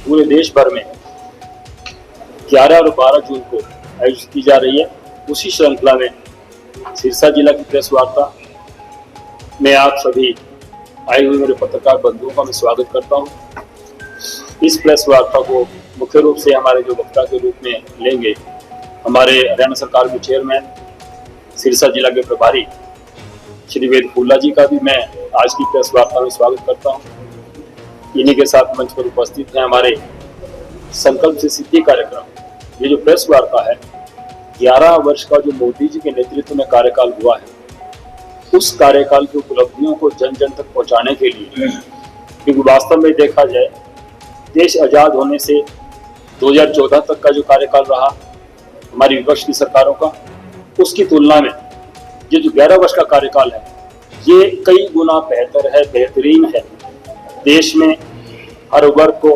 पूरे देश भर में 11 और 12 जून को आयोजित की जा रही है। उसी श्रृंखला में सिरसा जिला की प्रेस वार्ता में आप सभी आए हुए मेरे पत्रकार बंधुओं का मैं स्वागत करता हूं। इस प्रेस वार्ता को मुख्य रूप से हमारे जो वक्ता के रूप में लेंगे हमारे हरियाणा सरकार के चेयरमैन सिरसा जिला के प्रभारी श्री वेद फूला जी का भी मैं आज की प्रेस वार्ता में स्वागत करता हूं। इन्हीं के साथ मंच पर उपस्थित हैं हमारे संकल्प से सिद्धि कार्यक्रम। ये जो प्रेस वार्ता है 11 वर्ष का जो मोदी जी के नेतृत्व में कार्यकाल हुआ है, उस कार्यकाल की उपलब्धियों को जन जन तक पहुंचाने के लिए, क्योंकि वास्तव में देखा जाए देश आजाद होने से 2014 तक का जो कार्यकाल रहा हमारी विपक्ष की सरकारों का, उसकी तुलना में ये जो 11 वर्ष का कार्यकाल है ये कई गुना बेहतर है, बेहतरीन है। देश में हर वर्ग को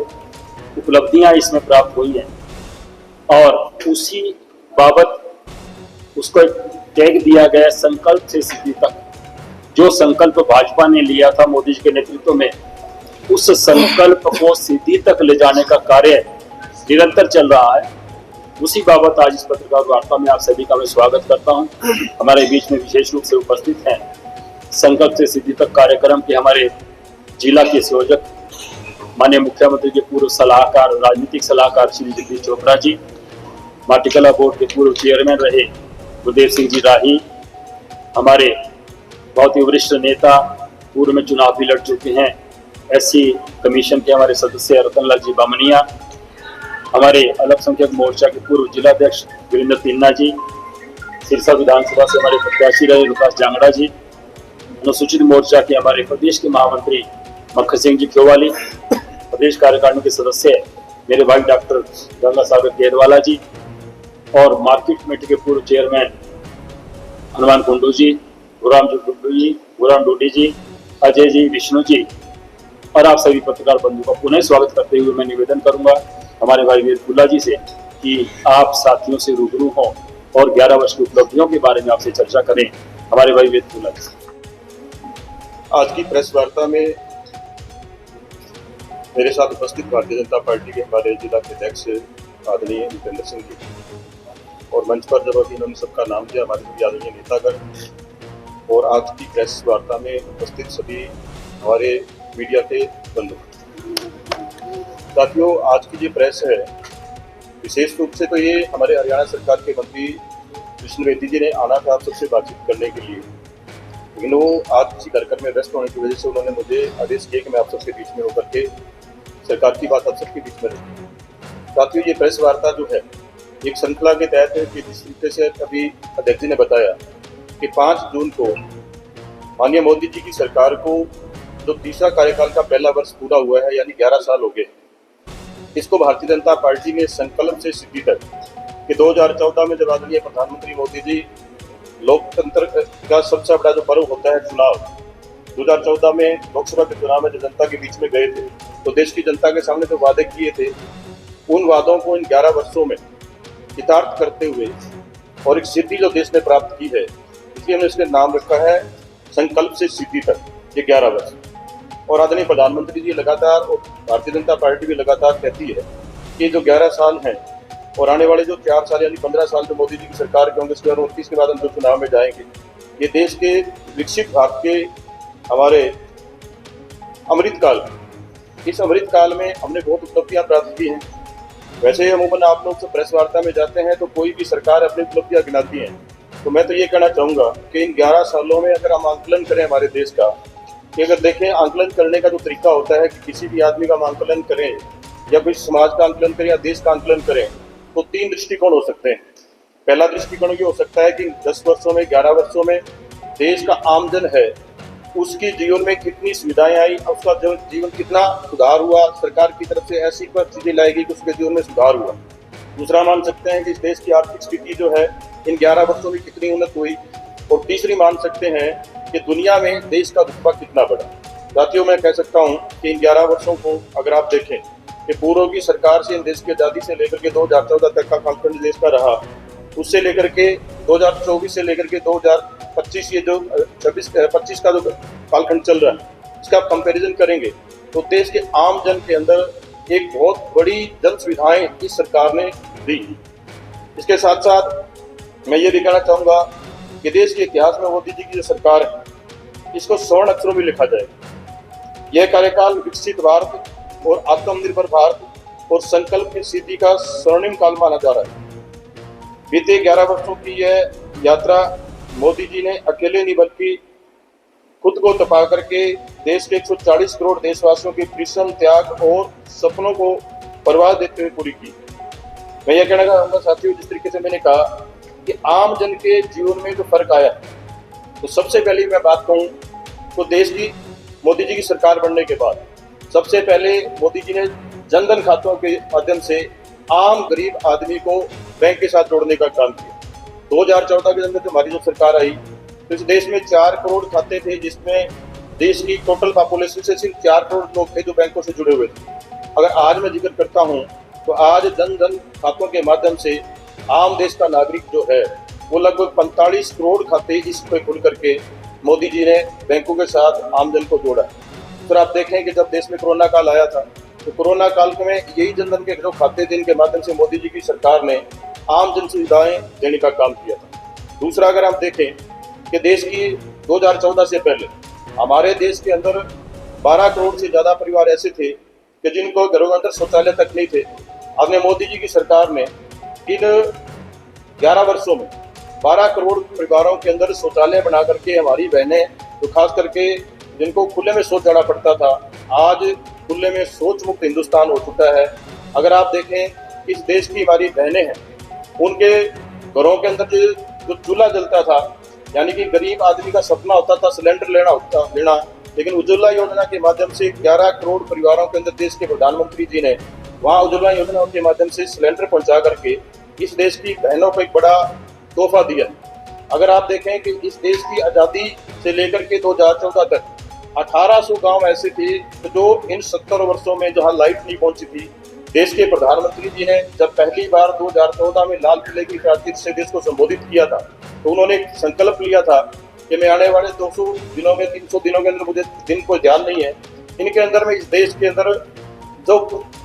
उपलब्धियां इसमें प्राप्त हुई हैं और उसी बाबत उसको टैग दिया गया संकल्प से सिद्धि तक। जो संकल्प भाजपा ने लिया था मोदी जी के नेतृत्व में, उस संकल्प को सिद्धि तक ले जाने का कार्य निरंतर चल रहा है। उसी बाबत आज इस पत्रकार वार्ता में आप सभी का मैं स्वागत करता हूं। हमारे बीच में विशेष रूप से उपस्थित हैं संकल्प से सिद्धि तक कार्यक्रम के हमारे जिला के संयोजक माननीय मुख्यमंत्री के पूर्व सलाहकार, राजनीतिक सलाहकार श्री जगदीश चोपड़ा जी, माटीकला बोर्ड के पूर्व चेयरमैन रहे गुरदेव सिंह जी राही, हमारे बहुत ही वरिष्ठ नेता, पूर्व में चुनाव भी लड़ चुके हैं, एससी कमीशन के हमारे सदस्य रतनलाल जी बामनिया, हमारे अल्पसंख्यक मोर्चा के पूर्व जिलाध्यक्ष वीरेंद्र तिन्ना जी, सिरसा विधानसभा से हमारे प्रत्याशी रहे रुकास जांगड़ा जी, अनुसूचित मोर्चा के हमारे प्रदेश के महामंत्री मक्खन सिंह जी क्योवाली, प्रदेश कार्यकारिणी के सदस्य मेरे भाई डॉक्टर गंगा सागर गेरवाला जी और मार्केट कमेटी के पूर्व चेयरमैन हनुमान कुंडू जी, गुराम डोडी जी, अजय जी, विष्णु जी और आप सभी पत्रकार बंधु का पुनः स्वागत करते हुए मैं निवेदन करूंगा हमारे भाई वेद फूला जी से कि आप साथियों से रूबरू हों और 11 वर्ष की उपलब्धियों के बारे में आपसे चर्चा करें। हमारे भाई वेद फूला जी। आज की प्रेस वार्ता में मेरे साथ उपस्थित भारतीय जनता पार्टी के हमारे जिला के अध्यक्ष आदरणीय भूपेंद्र सिंह जी और मंच पर जब अभी इन्होंने सबका नाम दिया हमारे सभी आदरणीय नेतागण और आज की प्रेस वार्ता में उपस्थित सभी हमारे मीडिया के बंधु साथियों, आज की जो प्रेस है विशेष रूप से तो ये हमारे हरियाणा सरकार के मंत्री कृष्ण बेदी जी ने आना था आप सबसे बातचीत करने के लिए, लेकिन वो आज किसी कार्यक्रम में व्यस्त होने की वजह से उन्होंने मुझे आदेश किया कि मैं आप सबके बीच में होकर के सरकार की बात आप सबके बीच में रखूं। साथियों, ये प्रेस वार्ता जो है एक श्रृंखला के तहत है कि जिस तरीके से अभी अध्यक्ष जी ने बताया कि 5 जून को माननीय मोदी जी की सरकार को जो तीसरा कार्यकाल का पहला वर्ष पूरा हुआ है, यानी 11 साल हो गए। इसको भारतीय जनता पार्टी ने संकल्प से सिद्धि तक कि 2014 में जब आदरणीय प्रधानमंत्री मोदी जी लोकतंत्र का सबसे बड़ा जो पर्व होता है चुनाव, 2014 में लोकसभा के चुनाव में जो जनता के बीच में गए थे तो देश की जनता के सामने जो वादे किए थे उन वादों को इन 11 वर्षों में यथार्थ करते हुए और एक सिद्धि जो देश ने प्राप्त की है, इसलिए हमने इसका नाम रखा है संकल्प से सिद्धि तक, ये 11 वर्ष। और आदरणीय प्रधानमंत्री जी लगातार और भारतीय जनता पार्टी भी लगातार कहती है कि जो 11 साल हैं और आने वाले जो 4 साल यानी 15 साल जो मोदी जी की सरकार के होंगे, 2029 के बाद हम जो चुनाव में जाएंगे, ये देश के विकसित भारत के हमारे अमृतकाल, इस अमृतकाल में हमने बहुत उपलब्धियां प्राप्त की हैं। वैसे ही अमूमन आप लोग सब प्रेस वार्ता में जाते हैं तो कोई भी सरकार अपनी उपलब्धियां गिनाती है, तो मैं तो ये कहना चाहूँगा कि इन 11 सालों में अगर हम आंकलन करें हमारे देश का, कि अगर देखें आंकलन करने का जो तरीका होता है कि किसी भी आदमी का आंकलन करें या कोई समाज का आंकलन करें या देश का आंकलन करें, तो 3 दृष्टिकोण हो सकते हैं। पहला दृष्टिकोण ये हो सकता है कि 10 वर्षों में 11 वर्षों में देश का आमजन है उसके जीवन में कितनी सुविधाएं आई, उसका जो जीवन कितना सुधार हुआ, सरकार की तरफ से ऐसी पर चीजें लाएगी कि उसके जीवन में सुधार हुआ। दूसरा मान सकते हैं कि इस देश की आर्थिक स्थिति जो है इन 11 वर्षों में कितनी उन्नत हुई, और तीसरी मान सकते हैं कि दुनिया में देश का रुतबा कितना बढ़ा। साथियों, मैं कह सकता हूं कि इन 11 वर्षों को अगर आप देखें कि पूर्व की सरकार से इन देश की आज़ादी से लेकर के 2014 तक का कालखंड देश का रहा, उससे लेकर के 2024 से लेकर के 2025 ये जो 25 का जो कालखंड चल रहा है, इसका आप कंपैरिजन करेंगे तो देश के आम जन के अंदर एक बहुत बड़ी जन सुविधाएं इस सरकार ने दी। इसके साथ साथ मैं ये भी कहना चाहूँगा कि देश के इतिहास में मोदी जी की जो सरकार है इसको स्वर्ण अक्षरों में लिखा जाए। यह कार्यकाल विकसित भारत और आत्मनिर्भर भारत और संकल्प की सिद्धि का स्वर्णिम काल माना जा रहा है। बीते 11 वर्षों की यह यात्रा मोदी जी ने अकेले नहीं बल्कि खुद को तपा करके देश के 140 करोड़ देशवासियों के परिश्रम, त्याग और सपनों को परवाह देते हुए पूरी की। मैं यह कहना चाहूँगा साथियों, जिस तरीके से मैंने कहा कि आम जन के जीवन में जो फर्क आया, तो सबसे पहले मैं बात कहूँ तो देश की मोदी जी की सरकार बनने के बाद सबसे पहले मोदी जी ने जनधन खातों के माध्यम से आम गरीब आदमी को बैंक के साथ जोड़ने का काम किया। 2014 के अंदर जब हमारी जो सरकार आई तो इस देश में 4 करोड़ खाते थे, जिसमें देश की टोटल पॉपुलेशन से सिर्फ 4 करोड़ लोग थे जो बैंकों से जुड़े हुए थे। अगर आज मैं जिक्र करता हूँ तो आज जनधन खातों के माध्यम से आम देश का नागरिक जो है वो लगभग 45 करोड़ खाते इस पे खुल करके मोदी जी ने बैंकों के साथ आम जन को जोड़ा। फिर आप देखें कि जब देश में कोरोना काल आया था तो कोरोना काल में यही जनधन के जो खाते थे इनके माध्यम से मोदी जी की सरकार ने आम जन सुविधाएं देने का काम किया था। दूसरा, अगर हम देखें कि देश की 2014 से पहले हमारे देश के अंदर 12 करोड़ से ज़्यादा परिवार ऐसे थे कि जिनको घरों के अंदर शौचालय तक नहीं थे। हमने मोदी जी की सरकार ने इन 11 वर्षों में 12 करोड़ परिवारों के अंदर शौचालय बना करके हमारी बहनें तो खास करके जिनको खुले में शौच जाना पड़ता था, आज खुले में शौच मुक्त हिंदुस्तान हो चुका है। अगर आप देखें इस देश की हमारी बहनें हैं, उनके घरों के अंदर जो चूल्हा जलता था, यानी कि गरीब आदमी का सपना होता था सिलेंडर लेना, लेकिन उज्ज्वला योजना के माध्यम से 11 करोड़ परिवारों के अंदर देश के प्रधानमंत्री जी ने वहाँ उज्ज्वला योजना के माध्यम से सिलेंडर पहुँचा करके इस देश की बहनों को एक बड़ा तोहफा दिया। अगर आप देखें कि इस देश की आज़ादी से लेकर के 2014 तक 1800 गांव ऐसे थे जो इन 70 वर्षों में जहां लाइट नहीं पहुंची थी, देश के प्रधानमंत्री जी ने जब पहली बार 2014 में लाल किले की प्राचीर से देश को संबोधित किया था तो उन्होंने एक संकल्प लिया था कि मैं आने वाले 200 दिनों में 300 दिनों के अंदर, मुझे दिन को ध्यान नहीं है, इनके अंदर में इस देश के अंदर जो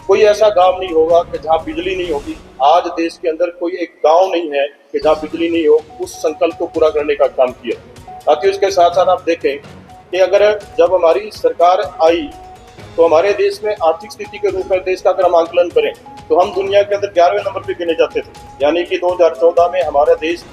कोई ऐसा गांव नहीं होगा कि जहां बिजली नहीं होगी। आज देश के अंदर कोई एक गांव नहीं है कि जहां बिजली नहीं हो। उस संकल्प को पूरा करने का काम किया। ताकि उसके साथ साथ आप देखें कि अगर जब हमारी सरकार आई तो हमारे देश में आर्थिक स्थिति के रूप में देश का अगर हम आंकलन करें तो हम दुनिया के अंदर 11वें नंबर पर गिने जाते थे। यानी कि 2014 में हमारा देश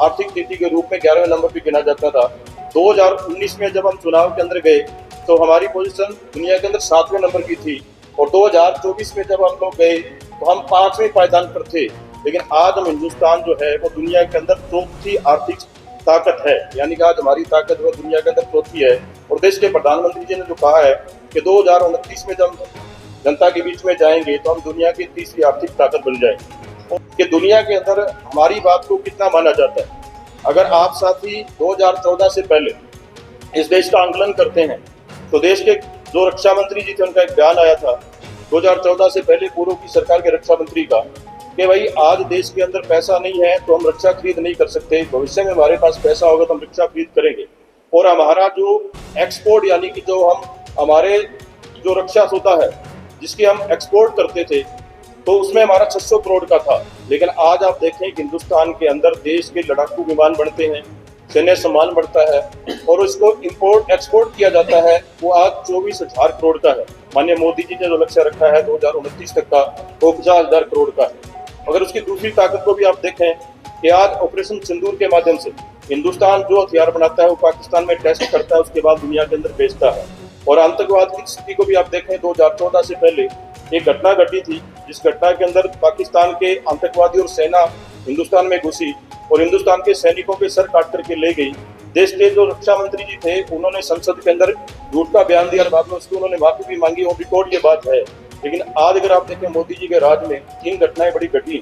आर्थिक स्थिति के रूप में 11वें नंबर पर गिना जाता था। 2019 में जब हम चुनाव के अंदर गए तो हमारी पोजीशन दुनिया के अंदर 7वें नंबर की थी, और 2024 में जब हम लोग गए तो हम 5वें पायदान पर थे। लेकिन आज हम हिंदुस्तान जो है वो दुनिया के अंदर चौथी आर्थिक ताकत है, यानी कि आज हमारी ताकत वो दुनिया के अंदर चौथी है। और देश के प्रधानमंत्री जी ने जो कहा है कि 2029 में जब जनता के बीच में जाएंगे तो हम दुनिया की तीसरी आर्थिक ताकत बन जाएंगे। कि दुनिया के अंदर हमारी बात को कितना माना जाता है। अगर आप साथी 2014 से पहले इस देश का आंकलन करते हैं तो देश के जो रक्षा मंत्री जी थे उनका एक बयान आया था 2014 से पहले पूर्व की सरकार के रक्षा मंत्री का कि भाई आज देश के अंदर पैसा नहीं है तो हम रक्षा खरीद नहीं कर सकते, भविष्य में हमारे पास पैसा होगा तो हम रक्षा खरीद करेंगे। और हमारा जो एक्सपोर्ट यानी कि जो हम हमारे जो रक्षा सौदा है जिसकी हम एक्सपोर्ट करते थे तो उसमें हमारा 600 करोड़ का था। लेकिन आज आप देखें कि हिंदुस्तान के अंदर देश के लड़ाकू विमान बनते हैं, सैन्य सम्मान बढ़ता है और उसको इंपोर्ट एक्सपोर्ट किया जाता है, वो आज 24,000 करोड़ का है। माननीय मोदी जी ने जो लक्ष्य रखा है 2029 तक का वो 50,000 करोड़ का है। अगर उसकी दूसरी ताकत को भी आप देखें कि आज ऑपरेशन सिंदूर के माध्यम से हिंदुस्तान जो हथियार बनाता है वो पाकिस्तान में टेस्ट करता है, उसके बाद दुनिया के अंदर बेचता है। और आतंकवाद की स्थिति को भी आप देखें 2014 से पहले एक घटना घटी थी जिस घटना के अंदर पाकिस्तान के आतंकवादी और सेना हिंदुस्तान में घुसी और हिंदुस्तान के सैनिकों के सर काट करके ले गई। देश के जो रक्षा मंत्री जी थे उन्होंने संसद के अंदर झूठ का बयान दिया और बाद में उसको उन्होंने माफी भी मांगी और रिकॉर्ड ये बात है। लेकिन आज अगर आप देखें मोदी जी के राज में 3 घटनाएं बड़ी घटी।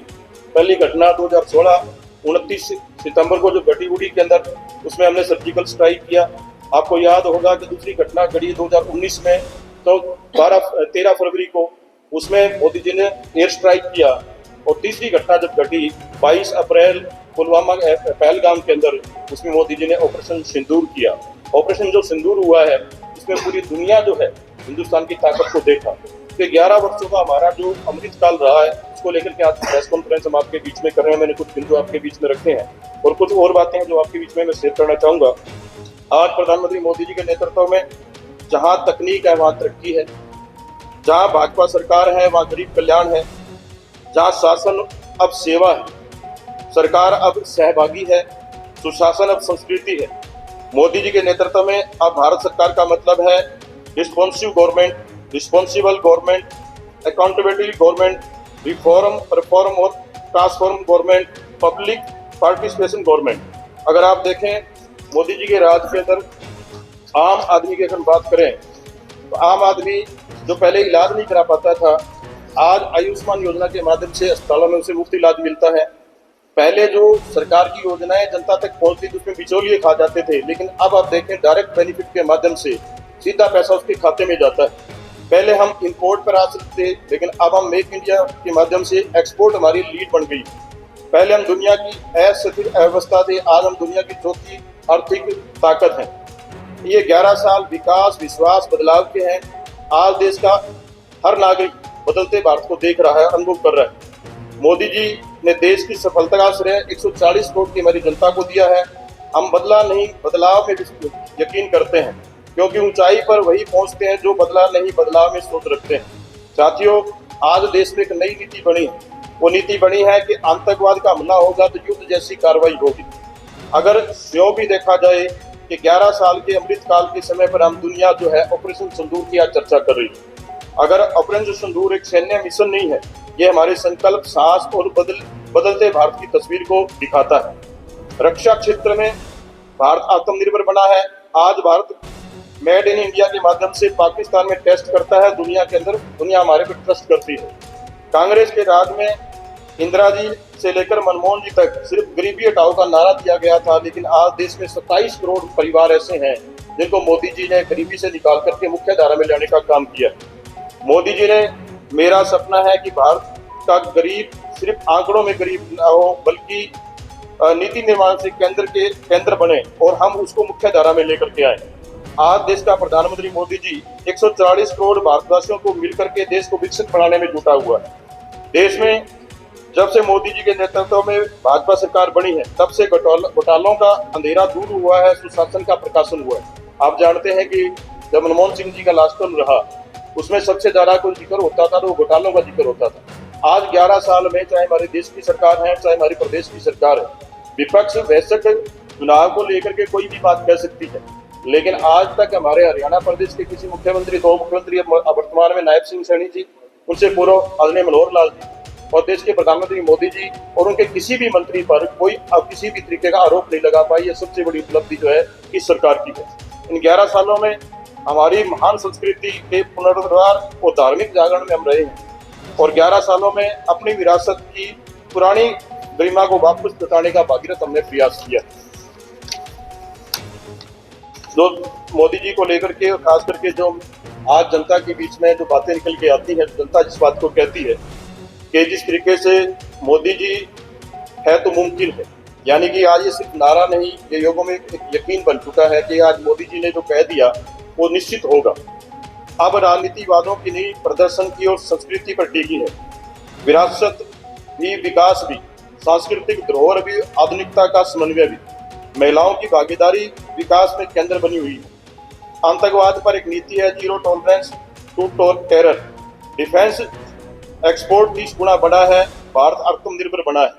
पहली घटना 2016 29 सितंबर को जो घटी उड़ी के अंदर उसमें हमने सर्जिकल स्ट्राइक किया। आपको याद होगा कि दूसरी घटना घटी 2019 में तो 13 फरवरी को उसमें मोदी जी ने एयर स्ट्राइक किया। और तीसरी घटना जब घटी 22 अप्रैल पुलवामा पहलगाम के अंदर उसमें मोदी जी ने ऑपरेशन सिंदूर किया। ऑपरेशन जो सिंदूर हुआ है इसमें पूरी दुनिया जो है हिंदुस्तान की ताकत को देखा। कि 11 वर्षों का हमारा जो अमृतकाल रहा है उसको लेकर के आज प्रेस कॉन्फ्रेंस हम आपके बीच में कर रहे हैं। मैंने कुछ बिंदु आपके बीच में रखे हैं और कुछ और बातें हैं जो आपके बीच में मैं शेयर करना चाहूंगा। आज प्रधानमंत्री मोदी जी के नेतृत्व में जहां तकनीक है वहां तरक्की है, जहां भाजपा सरकार है वहां गरीब कल्याण है, जहां शासन अब सेवा है, सरकार अब सहभागी है, सुशासन अब संस्कृति है। मोदी जी के नेतृत्व में अब भारत सरकार का मतलब है responsive government, responsible government, accountability government, reform perform और transform government, public participation government. अगर आप देखें मोदी जी के राज के अंदर आम आदमी की अगर बात करें तो आम आदमी जो पहले इलाज नहीं करा पाता था, आज आयुष्मान योजना के माध्यम से अस्पतालों में उसे मुफ्त इलाज मिलता है। पहले जो सरकार की योजनाएं जनता तक पहुंचती थी उसमें बिचौलिए खा जाते थे, लेकिन अब आप देखें डायरेक्ट बेनिफिट के माध्यम से सीधा पैसा उसके खाते में जाता है। पहले हम इंपोर्ट पर आश्रित थे, लेकिन अब हम मेक इंडिया के माध्यम से एक्सपोर्ट हमारी लीड बन गई। पहले हम दुनिया की अस्थिर अव्यवस्था थे, आज हम दुनिया की चौथी आर्थिक ताकत हैं। ये 11 साल विकास, विश्वास, बदलाव के हैं। आज देश का हर नागरिक बदलते भारत को देख रहा है, अनुभव कर रहा है। मोदी जी ने देश की सफलता का श्रेय 140 करोड़ की हमारी जनता को दिया है। हम बदला नहीं बदलाव में यकीन करते हैं, क्योंकि ऊंचाई पर वही पहुंचते हैं जो बदला नहीं बदलाव में सोच रखते हैं। साथियों, आज देश में एक नई नीति बनी है। वो नीति बनी है कि आतंकवाद का हमला होगा तो युद्ध जैसी कार्रवाई होगी। अगर यो भी देखा जाए कि 11 साल के अमृतकाल के समय पर हम दुनिया जो है ऑपरेशन सिंदूर की आज चर्चा कर रही है। अगर ऑपरेशन सिंदूर एक सैन्य मिशन नहीं है, ये हमारे संकल्प, साहस और बदलते भारत की तस्वीर को दिखाता है। रक्षा क्षेत्र में भारत आत्मनिर्भर बना है। आज भारत मेड इन इंडिया के माध्यम से पाकिस्तान में टेस्ट करता है, दुनिया के अंदर दुनिया हमारे पर ट्रस्ट करती है। कांग्रेस के राज में इंदिरा जी से लेकर मनमोहन जी तक सिर्फ गरीबी हटाओ का नारा दिया गया था, लेकिन आज देश में 27 करोड़ परिवार ऐसे हैं जिनको मोदी जी ने गरीबी से निकाल करके मुख्य धारा में लाने का काम किया। मोदी जी ने मेरा सपना है कि भारत का गरीब सिर्फ आंकड़ों में गरीब ना हो, बल्कि नीति निर्माण से केंद्र बने और हम उसको मुख्य धारा में लेकर के आए। आज देश का प्रधानमंत्री मोदी जी 140 करोड़ भारतवासियों को मिलकर के देश को विकसित बनाने में जुटा हुआ है। देश में जब से मोदी जी के नेतृत्व में भाजपा सरकार बनी है, तब से घोटालों का अंधेरा दूर हुआ है, सुशासन का प्रकाशन हुआ है। आप जानते हैं कि जब मनमोहन सिंह जी का लास्ट टर्म रहा, उसमें सबसे ज्यादा कोई जिक्र होता था तो घोटालों का जिक्र होता था। आज 11 साल में चाहे हमारे देश की सरकार है, चाहे हमारे प्रदेश की सरकार है, विपक्ष वैश्विक चुनाव को लेकर के कोई भी बात कह सकती है, लेकिन आज तक हमारे हरियाणा प्रदेश के किसी मुख्यमंत्री, 2 मुख्यमंत्री वर्तमान में नायब सिंह सैनी जी, उनसे पूर्व आदरणीय मनोहर लाल जी और देश के प्रधानमंत्री मोदी जी और उनके किसी भी मंत्री पर कोई अब किसी भी तरीके का आरोप नहीं लगा पाई। ये सबसे बड़ी उपलब्धि जो है इस सरकार की है। इन 11 सालों में हमारी महान संस्कृति के पुनरुद्धार और धार्मिक जागरण में हम रहे हैं और 11 सालों में अपनी विरासत की पुरानी गरिमा को वापस लौटाने का भागीरथ हमने प्रयास किया। जो मोदी जी को लेकर के और खास करके जो आज जनता के बीच में जो बातें निकल के आती है, जनता जिस बात को कहती है कि जिस तरीके से मोदी जी है तो मुमकिन है, यानी कि आज ये सिर्फ नारा नहीं, ये लोगों में एक यकीन बन चुका है कि आज मोदी जी ने जो कह दिया वो निश्चित होगा। अब राजनीतिवादों की नहीं, प्रदर्शन की और संस्कृति पर टिकी है। विरासत भी, विकास भी, सांस्कृतिक धरोहर भी, आधुनिकता का समन्वय भी, महिलाओं की भागीदारी विकास में केंद्र बनी हुई है। आतंकवाद पर एक नीति है, zero tolerance to terror. Defence export 30 गुना बढ़ा है, भारत आत्मनिर्भर बना है।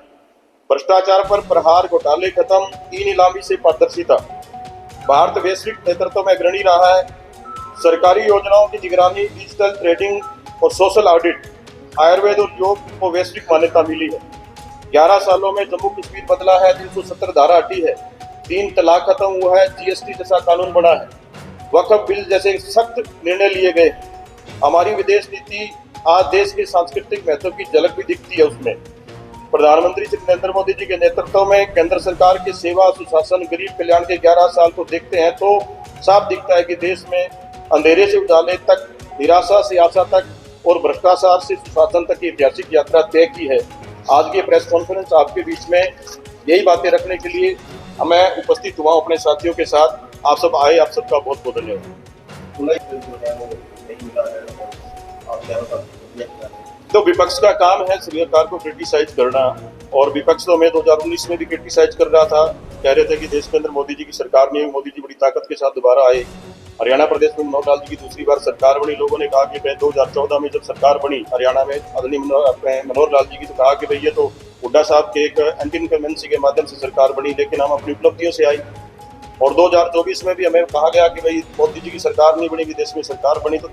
भ्रष्टाचार पर प्रहार, घोटाले खत्म, ई नीलामी से पारदर्शिता। भारत वैश्विक नेतृत्व में अग्रणी रहा है। सरकारी योजनाओं की निगरानी, डिजिटल ट्रेडिंग और सोशल ऑडिट, आयुर्वेद और योग को वैश्विक मान्यता मिली है। 11 सालों में जम्मू कश्मीर बदला है, 370 धारा हटी है, 3 तलाक खत्म हुआ है, जीएसटी जैसा कानून बना है, वक्फ बिल जैसे सख्त निर्णय लिए गए। हमारी विदेश नीति आज देश के सांस्कृतिक महत्व की झलक भी दिखती है उसमें। प्रधानमंत्री श्री नरेंद्र मोदी जी के नेतृत्व में केंद्र सरकार के सेवा, सुशासन, गरीब कल्याण के 11 साल को देखते हैं तो साफ दिखता है कि देश में अंधेरे से उजाले तक, निराशा से आशा तक और भ्रष्टाचार से सुशासन तक की ऐतिहासिक यात्रा तय की है। आज की प्रेस कॉन्फ्रेंस आपके बीच में यही बातें रखने के लिए मैं उपस्थित हुआ हूँ अपने साथियों के साथ। आप सब आए, आप सबका बहुत बहुत धन्यवाद। आप क्या बताते? तो विपक्ष का काम है सरकार को क्रिटिसाइज करना, और विपक्ष तो मैं 2019 में भी क्रिटिसाइज कर रहा था। कह रहे थे कि देश के अंदर मोदी जी की सरकार नहीं है, मोदी जी बड़ी ताकत के साथ दोबारा आए। हरियाणा प्रदेश में मनोहर लाल जी की दूसरी बार सरकार बनी, लोगों ने कहा कि 2014 में जब सरकार बनी हरियाणा में आदरणीय मनोहर लाल जी की, तो कहा कि भाई ये तो हुड्डा साहब के एक एंटी इनकम्बेंसी के माध्यम से सरकार बनी, लेकिन हम अपनी उपलब्धियों से आई। और 2024 में भी हमें कहा गया कि भाई मोदी जी की सरकार नहीं बनी, देश में सरकार बनी। तो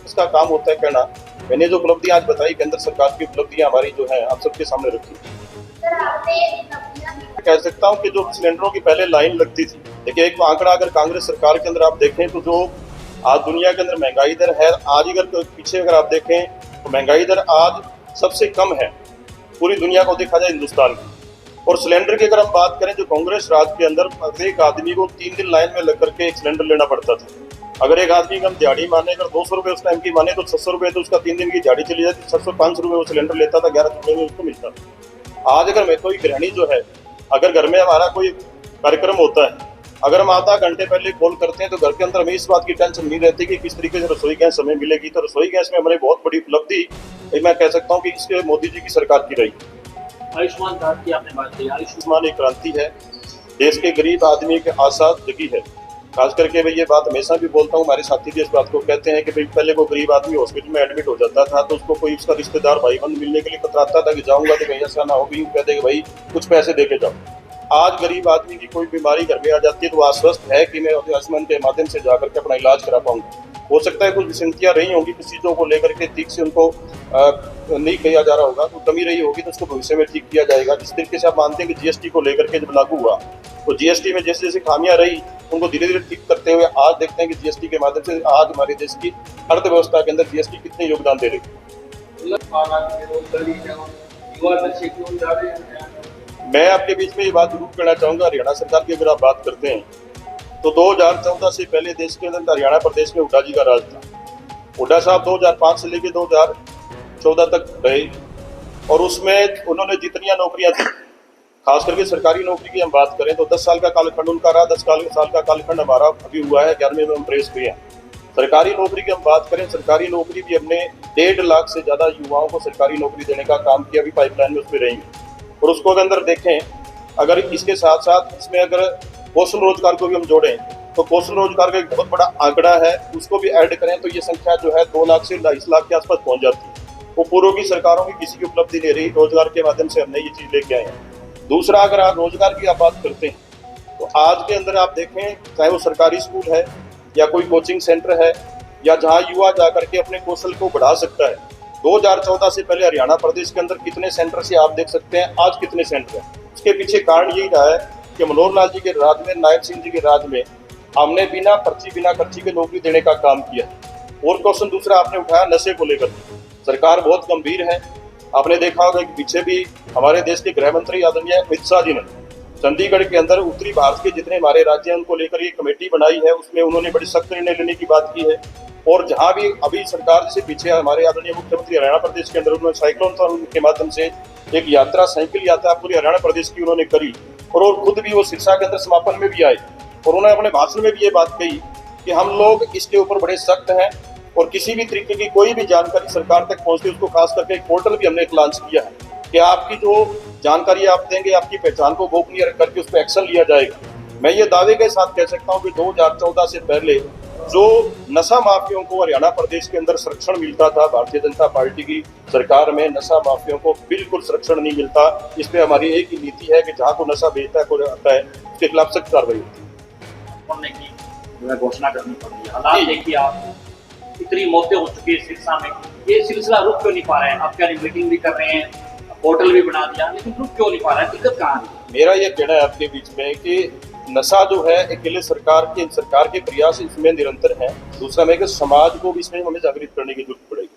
इसका काम होता है कहना। मैंने जो उपलब्धियां आज बताई, केंद्र सरकार की उपलब्धियां हमारी जो है आप सबके सामने रखी। कह सकता हूं कि जो सिलेंडरों की पहले लाइन लगती थी, देखिए एक आंकड़ा अगर कांग्रेस सरकार के अंदर आप देखें तो जो आज दुनिया के अंदर महंगाई दर है, आज अगर पीछे अगर आप देखें तो महंगाई दर आज सबसे कम है पूरी दुनिया को देखा जाए हिंदुस्तान की। और सिलेंडर की अगर हम बात करें, जो कांग्रेस राज के अंदर एक आदमी को 3 दिन लाइन में लग करके एक सिलेंडर लेना पड़ता था। अगर एक आदमी की हम दिहाड़ी माने, अगर 200 रुपए उस टाइम की माने तो 600 रुपए तो उसका 3 दिन की दिहाड़ी चली जाती, 605 रुपए वो सिलेंडर लेता था, 11 रुपए में उसको मिलता था। आज अगर मैं कोई गृहिणी जो है, अगर घर में हमारा कोई कार्यक्रम होता है, अगर हम आधा घंटे पहले कॉल करते हैं तो घर के अंदर हमें इस बात की टेंशन नहीं रहती कि किस तरीके से रसोई गैस हमें मिलेगी। तो रसोई गैस में हमारी बहुत बड़ी उपलब्धि मैं कह सकता हूँ कि इसके मोदी जी की सरकार की रही। आयुष्मान कार्ड की आपने बात की, आयुष्मान एक क्रांति है, देश के गरीब आदमी के आशा जगी है। खास करके मैं ये बात हमेशा भी बोलता हूँ, हमारे साथी भी इस बात को कहते हैं कि भाई पहले वो गरीब आदमी हॉस्पिटल में एडमिट हो जाता था तो उसको कोई उसका रिश्तेदार भाई बंद मिलने के लिए कतराता था कि जाऊंगा तो कहीं ऐसा ना हो, कह देगा भाई कुछ पैसे दे के जाओ। आज गरीब आदमी की कोई बीमारी घर में आ जाती है तो वो आश्वस्त है कि मैं आयुष्मान के माध्यम से जाकर के अपना इलाज करा पाऊंगा। हो सकता है कुछ विसंगतियां रही होंगी, कुछ चीजों को लेकर के ठीक से उनको नहीं किया जा रहा होगा, तो कमी रही होगी तो उसको भविष्य में ठीक किया जाएगा। जिस तरीके से आप मानते हैं कि जीएसटी को लेकर के जब लागू हुआ तो जीएसटी में जैसे जैसे खामियां रही उनको धीरे धीरे ठीक करते हुए आज देखते हैं कि जीएसटी के माध्यम से आज हमारे देश की अर्थव्यवस्था के अंदर जीएसटी कितने योगदान दे रही है। मैं आपके बीच में ये बात जरूर कहना चाहूंगा, हरियाणा सरकार की अगर आप बात करते हैं तो 2014 से पहले देश के अंदर हरियाणा प्रदेश में हुड्डा जी का राज था। हुड्डा साहब 2005 से लेकर 2014 तक रहे और उसमें उन्होंने जितनी नौकरियां दी, खास करके सरकारी नौकरी की हम बात करें तो 10 साल का कालखंड उनका रहा, 10 साल का कालखंड हमारा अभी हुआ है, 11वें में हम प्रेस हुए हैं। सरकारी नौकरी की हम बात करें, सरकारी नौकरी भी हमने 1.5 लाख से ज्यादा युवाओं को सरकारी नौकरी देने का काम किया, अभी पाइपलाइन में उसमें रहेंगे। और उसको अंदर देखें, अगर इसके साथ साथ इसमें अगर कौशल रोजगार को भी हम जोड़ें तो कौशल रोजगार का एक बहुत बड़ा आंकड़ा है, उसको भी ऐड करें तो ये संख्या जो है 2 लाख से 2.5 लाख के आसपास पहुंच जाती है। वो पूर्व की सरकारों की किसी की उपलब्धि नहीं रही, रोजगार के माध्यम से हमने ये चीज लेके आए हैं। दूसरा, अगर आप रोजगार की आप बात करते हैं तो आज के अंदर आप देखें, चाहे वो सरकारी स्कूल है या कोई कोचिंग सेंटर है या जहाँ युवा जाकर के अपने कौशल को बढ़ा सकता है। 2014 से पहले हरियाणा प्रदेश के अंदर कितने सेंटर से आप देख सकते हैं, आज कितने सेंटर हैं। उसके पीछे कारण यही रहा है कि मनोहर लाल जी के राज में, नायब सिंह जी के राज में हमने बिना खर्ची के नौकरी देने का काम किया। और क्वेश्चन दूसरा आपने उठाया नशे को लेकर, सरकार बहुत गंभीर है। आपने देखा होगा कि पीछे भी हमारे देश के गृह मंत्री आदरणीय अमित शाह जी ने चंडीगढ़ के अंदर उत्तरी भारत के जितने हमारे राज्य हैं उनको लेकर ये कमेटी बनाई है, उसमें उन्होंने बड़ी सख्त निर्णय लेने की बात की है। और जहां भी अभी सरकार से पीछे हमारे आदरणीय मुख्यमंत्री हरियाणा प्रदेश के अंदर उन्होंने साइक्लोन के माध्यम से एक यात्रा, साइकिल यात्रा पूरी हरियाणा प्रदेश की उन्होंने करी और खुद भी वो सिरसा के अंदर समापन में भी आए और उन्होंने अपने भाषण में भी ये बात कही कि हम लोग इसके ऊपर बड़े सख्त हैं और किसी भी तरीके की कोई भी जानकारी सरकार तक पहुंचती है उसको खास करके एक पोर्टल भी हमने लॉन्च किया है कि आपकी जो जानकारी आप देंगे, आपकी पहचान को गोपनीय रख करके उस पर एक्शन लिया जाएगा। मैं ये दावे के साथ कह सकता हूँ कि 2014 से पहले जो नशा माफियों को हरियाणा प्रदेश के अंदर संरक्षण मिलता था, भारतीय जनता पार्टी की सरकार में नशा माफियों को बिल्कुल संरक्षण नहीं मिलता। इस पे हमारी एक ही नीति है कि जहाँ को नशा बेचता है, कोई आता है, उसके खिलाफ सख्त कार्रवाई होती है। घोषणा करनी पड़ी है। हालात देखिए, आप इतनी मौतें हो चुकी है सिरसा में, ये सिलसिला रुक क्यों नहीं पा रहे हैं? आप क्या मीटिंग भी कर रहे हैं, पोर्टल भी बना दिया, लेकिन रुक क्यों नहीं पा रहा है? दिक्कत कहाँ है? मेरा ये कहना है आपके बीच में कि नशा जो है अकेले सरकार के प्रयास इसमें निरंतर है। दूसरा मैं कि समाज को भी इसमें हमें जागृत करने की जरूरत पड़ेगी।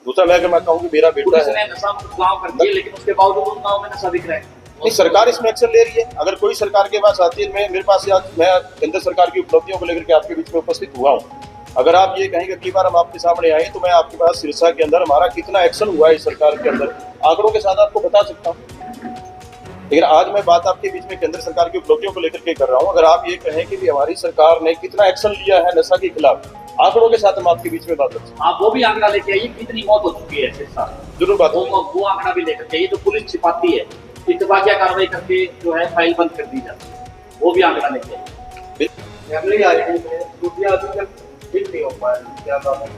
दूसरा मैं कहूँ कि मेरा बेटा है, नशा गाँव करती है लेकिन उसके बावजूद उन गाँव में नशा बिक रहा है। नहीं, सरकार इसमें एक्शन ले रही है। अगर कोई सरकार के पास आती है, मेरे पास आज मैं केंद्र सरकार की उपलब्धियों को लेकर के आपके बीच में उपस्थित हुआ हूँ। अगर आप ये कहेंगे अगली बार हम आपके सामने आए तो मैं आपके पास सिरसा के अंदर हमारा कितना एक्शन हुआ है इस सरकार के अंदर आंकड़ों के साथ आपको बता सकता हूँ। लेकिन आज मैं बात आपके बीच में केंद्र सरकार की उपलब्धियों को लेकर के कर रहा हूं। अगर आप ये कहें कि भी हमारी सरकार ने कितना एक्शन लिया है नशा के खिलाफ, आंकड़ों के साथ हम आपके बीच में बात करते हैं। आप वो भी आंकड़ा लेके आइए, कितनी मौत हो चुकी है सिरसा। जरूर बात वो करेंगे। वो आंकड़ा भी लेकर के आइए, जो पुलिस छिपाती है, इत्तफाकिया कार्रवाई करके जो है फाइल बंद कर दी जाती है, वो भी आंकड़ा लेके आइए। फैमिली आईडी में रुपया अभी तक फिट नहीं हो पाया, क्या बात है?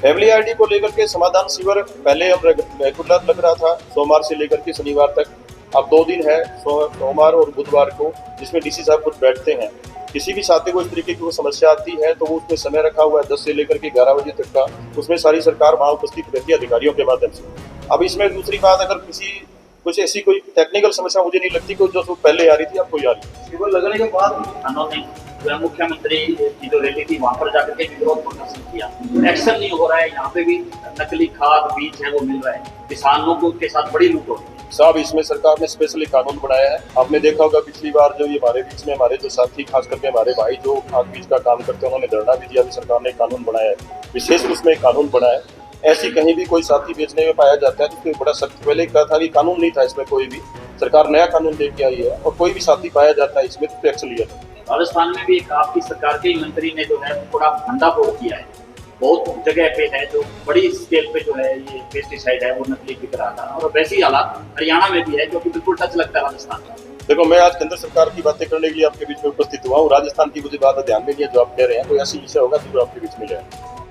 फैमिली आईडी को लेकर के समाधान शिविर पहले हम रेगुलर लग रहा था, सोमवार से लेकर के शनिवार तक। अब 2 दिन है, सोमवार और बुधवार को, जिसमें डीसी साहब खुद बैठते हैं। किसी भी साथी को इस तरीके की कोई समस्या आती है तो वो उसमें समय रखा हुआ है 10 से लेकर के 11 बजे तक का। उसमें सारी सरकार वहाँ उपस्थित रहती है अधिकारियों के माध्यम से। अब इसमें दूसरी बात, अगर किसी कुछ ऐसी कोई टेक्निकल समस्या मुझे नहीं लगती कि जो पहले आ रही थी अब कोई आ रही है। शिविर लगने के बाद उन्होंने जो है मुख्यमंत्री की जो रैली थी वहां पर जाकर के विरोध प्रदर्शन किया। एक्शन नहीं हो रहा है, यहाँ पे भी नकली खाद बीज है वो मिल रहा है, किसानों को के साथ बड़ी लूट हो रही है। साहब, इसमें सरकार ने स्पेशली कानून बनाया है। आपने देखा होगा पिछली बार जो ये हमारे बीच में हमारे जो साथी, खास करके हमारे भाई जो खाद बीज का काम करते हैं, उन्होंने धरना भी दिया। अभी सरकार ने कानून बनाया है, विशेष रूप में कानून बनाया है। ऐसी कहीं भी कोई साथी बेचने में पाया जाता है तो उसको बड़ा सख्त, पहले कहा था कि कानून नहीं था इसमें कोई भी, सरकार नया कानून लेके आई है और कोई भी साथी पाया जाता है इसमें तो एक्शन लिया जाता है। राजस्थान में भी एक आपकी सरकार के ही मंत्री ने जो है थोड़ा भंडाफोड़ किया है, बहुत जगह पे है जो बड़ी स्केल पे जो है ये पेस्टिसाइड है वो नकली बिक रहा था। और वैसी हालात हरियाणा में भी है, जो कि बिल्कुल टच लगता है राजस्थान का। देखो, मैं आज केंद्र सरकार की बातें करने के लिए आपके बीच में उपस्थित हुआ हूँ। राजस्थान की मुझे बात ध्यान में नहीं है जो आप कह रहे हैं, कोई ऐसी विषय होगा जरूर आपके बीच में जाए।